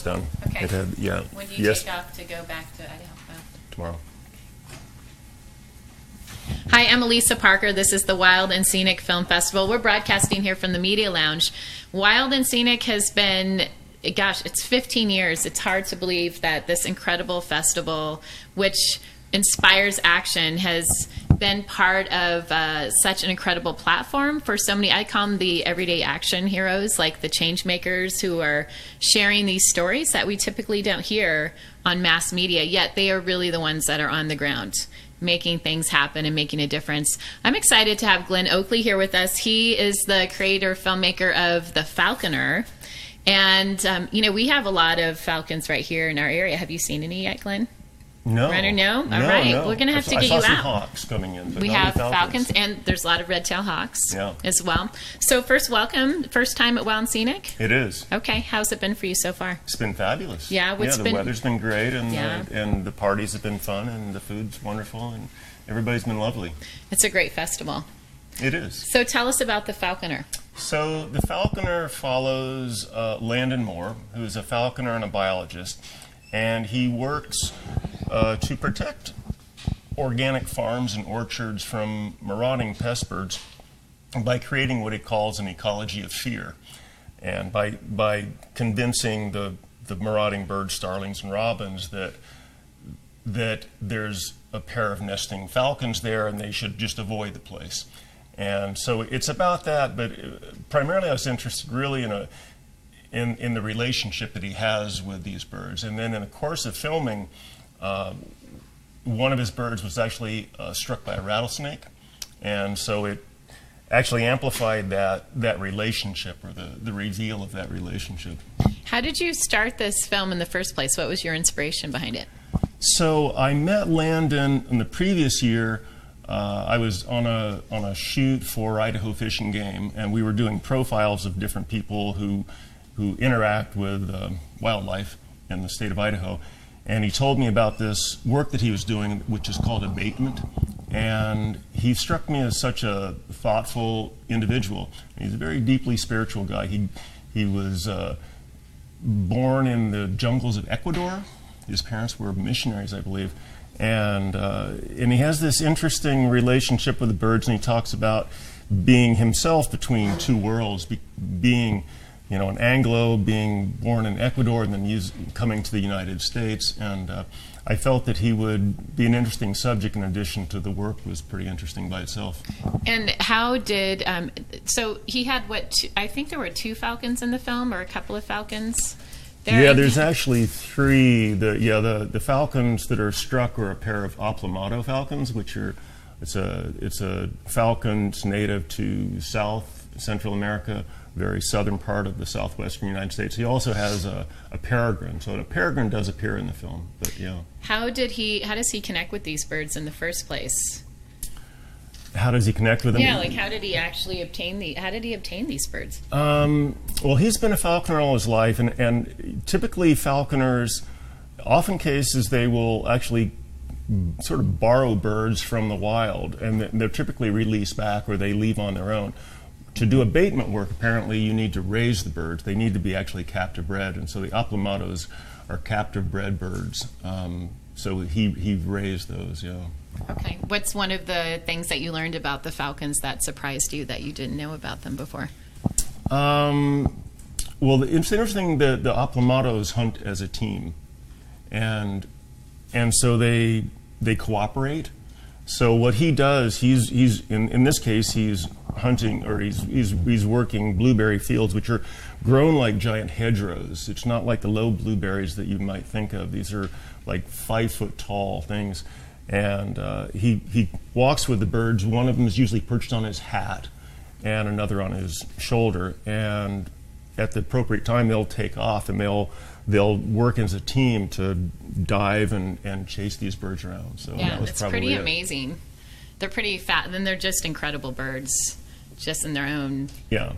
almost done. Okay. It had, yeah. When do you take off to go back to Idaho? Tomorrow. Hi, I'm Elisa Parker. This is the Wild and Scenic Film Festival. We're broadcasting here from the Media Lounge. Wild and Scenic has been, gosh, it's 15 years. It's hard to believe that this incredible festival, which inspires action, has been part of such an incredible platform for so many. I call them the everyday action heroes, like the change makers who are sharing these stories that we typically don't hear on mass media, yet they are really the ones that are on the ground making things happen and making a difference. I'm excited to have Glenn Oakley here with us. He is the creator, filmmaker of The Falconer. And, you know, we have a lot of falcons right here in our area. Have you seen any yet, Glenn? No. Runner, no? All right. No. We're going to have to get you I saw some out. hawks coming in. But We not have the falcons, and there's a lot of red-tailed hawks Yeah. as well. So first, welcome. First time at Wild and Scenic? It is. Okay. How's it been for you so far? It's been fabulous. Yeah, what's the been- weather's been great, and Yeah. and the parties have been fun, and the food's wonderful, and everybody's been lovely. It's a great festival. It is. So tell us about The Falconer. So the Falconer follows Landon Moore, who is a falconer and a biologist, and he works to protect organic farms and orchards from marauding pest birds by creating what he calls an ecology of fear, and by convincing the marauding birds, starlings and robins, that there's a pair of nesting falcons there and they should just avoid the place. And so it's about that, but primarily I was interested really in the relationship that he has with these birds. And then in the course of filming, one of his birds was actually struck by a rattlesnake, and so it actually amplified that relationship, or the reveal of that relationship. How did you start this film in the first place? What was your inspiration behind it? So I met Landon in the previous year. I was on a shoot for Idaho Fish and Game, and we were doing profiles of different people who interact with wildlife in the state of Idaho. And he told me about this work that he was doing, which is called abatement. And he struck me as such a thoughtful individual. He's a very deeply spiritual guy. He was born in the jungles of Ecuador. His parents were missionaries, I believe. And he has this interesting relationship with the birds, and he talks about being himself between two worlds, being an Anglo, being born in Ecuador, and then coming to the United States. And I felt that he would be an interesting subject, in addition to the work was pretty interesting by itself. And how did, so he had I think there were 2 falcons in the film, or a couple of falcons? Yeah, there's actually 3. The falcons that are struck are a pair of Oplomado falcons, which are, it's a falcon native to Central America, very southern part of the southwestern United States. He also has a peregrine, so a peregrine does appear in the film. But yeah. How does he connect with these birds in the first place? How does he connect with them? Yeah, like how did he actually obtain these birds? Well, he's been a falconer all his life, and typically falconers, often cases, they will actually sort of borrow birds from the wild, and they're typically released back, or they leave on their own. To do abatement work, apparently you need to raise the birds. They need to be actually captive bred, and so the Oplomados are captive bred birds. So he raised those, yeah. Okay. What's one of the things that you learned about the falcons that surprised you that you didn't know about them before? Well, it's interesting that the Oplomados hunt as a team, and so they cooperate. So what he does, he's in this case he's hunting, or he's working blueberry fields, which are grown like giant hedgerows. It's not like the low blueberries that you might think of. These are like 5 foot tall things. And he walks with the birds. One of them is usually perched on his hat, and another on his shoulder. And at the appropriate time, they'll take off, and they'll work as a team to dive and chase these birds around. So yeah, that was it's probably pretty amazing. They're pretty fat, and they're just incredible birds, just in their own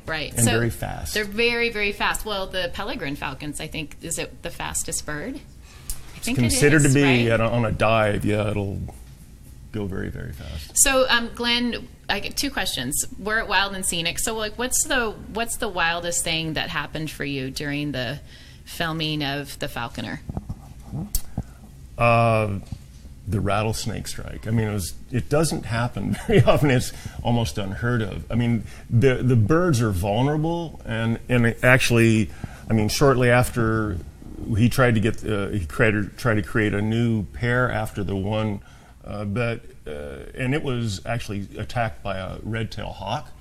right. And so very fast. They're very, very fast. Well, the peregrine falcons, I think, is it the fastest bird? I think considered it is, to be right? on a dive. Yeah, it'll go very, very fast. So, Glenn, I get 2 questions. We're at Wild and Scenic. So, like, what's the wildest thing that happened for you during the filming of the Falconer? The rattlesnake strike. I mean, it doesn't happen very often. It's almost unheard of. I mean, the birds are vulnerable, and actually, I mean, shortly after he tried to create a new pair after the one, and it was actually attacked by a red-tailed hawk,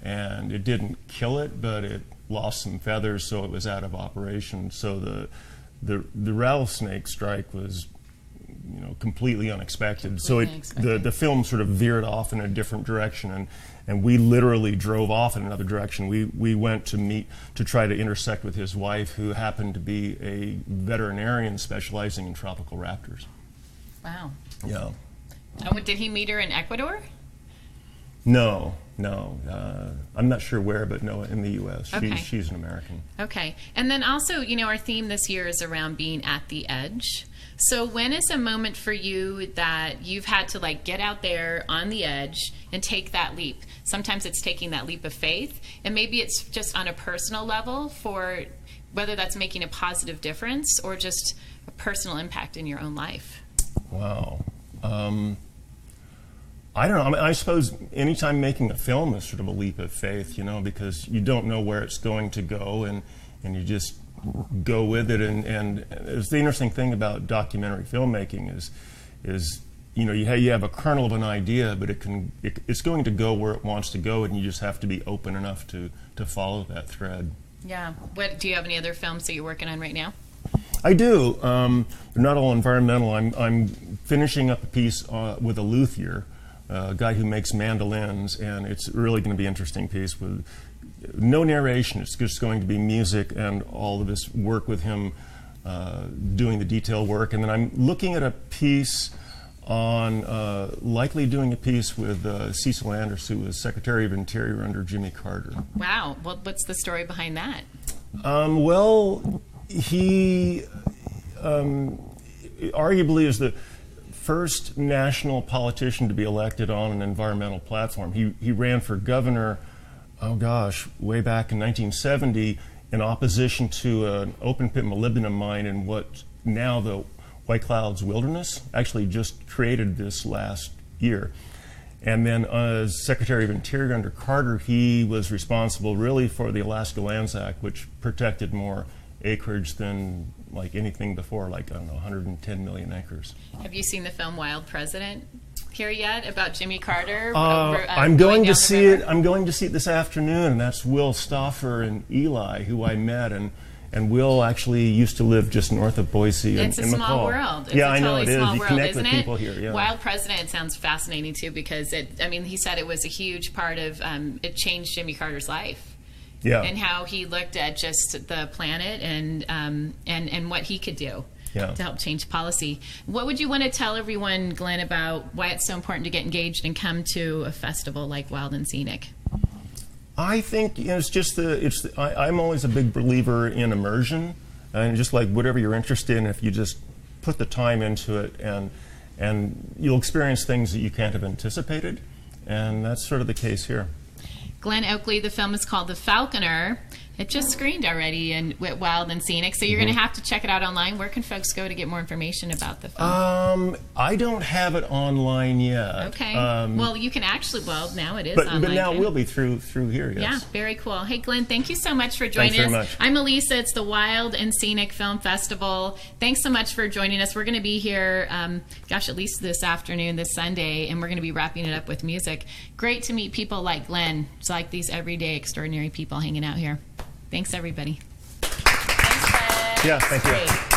and it didn't kill it, but it lost some feathers, so it was out of operation. So the rattlesnake strike was, you know, completely unexpected. So the film sort of veered off in a different direction, and we literally drove off in another direction. We went to try to intersect with his wife, who happened to be a veterinarian specializing in tropical raptors. Wow. Yeah. Did he meet her in Ecuador? No. I'm not sure where, but no, in the U.S. Okay. She's an American. Okay. And then also, you know, our theme this year is around being at the edge. So when is a moment for you that you've had to like get out there on the edge and take that leap? Sometimes it's taking that leap of faith, and maybe it's just on a personal level, for whether that's making a positive difference or just a personal impact in your own life. Wow. I don't know. I mean, I suppose anytime making a film is sort of a leap of faith, you know, because you don't know where it's going to go, and you just go with it. And it's the interesting thing about documentary filmmaking is you know, you have a kernel of an idea, but it's going to go where it wants to go, and you just have to be open enough to follow that thread. Yeah. Do you have any other films that you're working on right now? I do. They're not all environmental. I'm finishing up a piece with a luthier, a guy who makes mandolins, and it's really going to be an interesting piece with no narration. It's just going to be music and all of this work with him doing the detail work. And then I'm looking at a piece on likely doing a piece with Cecil Anderson, who was Secretary of Interior under Jimmy Carter. Wow. What's the story behind that? Well, he arguably is the first national politician to be elected on an environmental platform. He ran for governor, oh gosh, way back in 1970 in opposition to an open pit molybdenum mine in what now the White Clouds Wilderness, actually just created this last year. And then as Secretary of Interior under Carter, he was responsible really for the Alaska Lands Act, which protected more acreage than like anything before, like, I don't know, 110 million acres. Have you seen the film Wild President here yet, about Jimmy Carter? I'm going to see it. I'm going to see it this afternoon, and that's Will Stauffer and Eli, who I met, and Will actually used to live just north of Boise. It's a small world. It's yeah, a I know it totally is. small You world, connect isn't with it? people here. Yeah. Wild President sounds fascinating too, because he said it was a huge part of it changed Jimmy Carter's life. Yeah. And how he looked at just the planet and what he could do to help change policy. What would you want to tell everyone, Glenn, about why it's so important to get engaged and come to a festival like Wild and Scenic? I think it's just I'm always a big believer in immersion, and just like whatever you're interested in, if you just put the time into it, and you'll experience things that you can't have anticipated, and that's sort of the case here. Glenn Oakley, the film is called The Falconer. It just screened already in Wild and Scenic, so you're going to have to check it out online. Where can folks go to get more information about the film? I don't have it online yet. Okay. Well, you can actually, now it is online. But now it will be through here, yes. Yeah, very cool. Hey, Glenn, thank you so much for joining Thanks very us. much. I'm Elisa. It's the Wild and Scenic Film Festival. Thanks so much for joining us. We're going to be here, at least this afternoon, this Sunday, and we're going to be wrapping it up with music. Great to meet people like Glenn. It's like these everyday, extraordinary people hanging out here. Thanks, everybody. Thanks, Glenn. Yeah, thank you. Great.